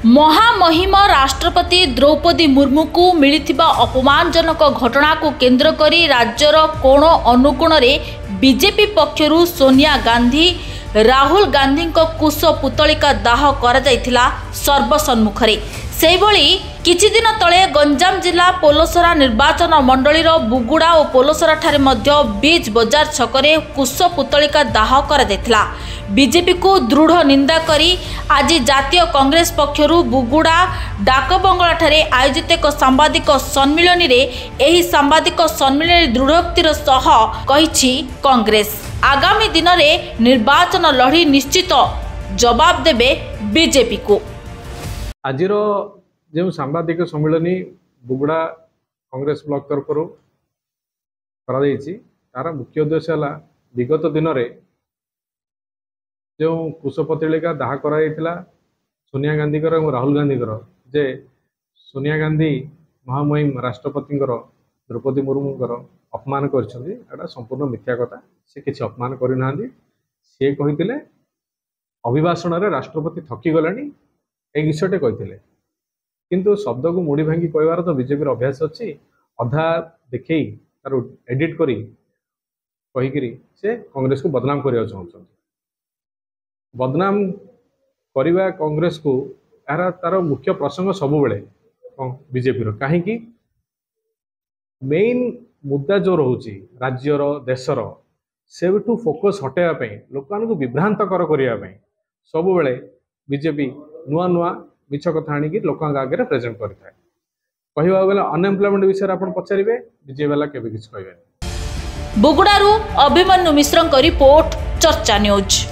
महामहिम राष्ट्रपति द्रौपदी मुर्मू को मिलिथिबा अपमानजनक घटना को केंद्र करी राज्यर कोण अनुकोण रे बीजेपी पक्षरु सोनिया गांधी राहुल गांधी कुश पुतलिका दाह करा जायथिला सर्वसम्मुखरे। सेहिभଳି किछि दिन तले गंजाम जिला पोलोसरा निर्वाचन मंडलीर बुगुड़ा और पोलोसरा ठारे मध्य बीच बजार छकरे कुश पुतलिका दाह करा जायथिला। बीजेपी को दृढ़ निंदा करी आज जातीय कांग्रेस पक्षरु बुगुड़ा डाकबंगला ठारे आयोजित एक सांबादिक सम्मिलन रे एही सांबादिक सम्मिलन दृढ़ोक्तिर सह कहिछि कांग्रेस आगामी दिन में निर्वाचन लड़ी निश्चित जवाब देबे बीजेपी को। आज जो सांबादिक सम्मिलन बुगुड़ा कांग्रेस ब्लॉक तरफ तार मुख्य उद्देश्य है विगत दिन में जो कुशपुतलिका दाह कराइला सोनिया गांधी और राहुल गांधी जे सोनिया गांधी महामहिम राष्ट्रपति द्रौपदी मुर्मू अपमान कर संपूर्ण मिथ्या कथा। से किसी अपमान करना सी कहते अभिभाषण में राष्ट्रपति थकी गलानी एक विषयटे कहते किंतु शब्द को मुड़ी भांगी कहबार तो बीजेपी अभ्यास अच्छी अधा देखे तार एडिट करी कहीकि से कांग्रेस को बदनाम करने चाहते बदनाम करवा कांग्रेस को यार तार मुख्य प्रसंग सबु बीजेपी कहीं मेन मुद्दा जो रोचे राज्यर देशर से फोकस हटेवाई लोक विभ्रांत करने सब बेले बीजेपी नुआ नुआ मिछ कथा आनिक लोक आगे प्रेजेंट करें। कहवा गले अनएम्प्लॉयमेंट विषय आप पचारे बीजेपी वाला केबे किछ कहबे। बुगुड़ारू अभिमन्यु मिश्र रिपोर्ट चर्चा न्यूज।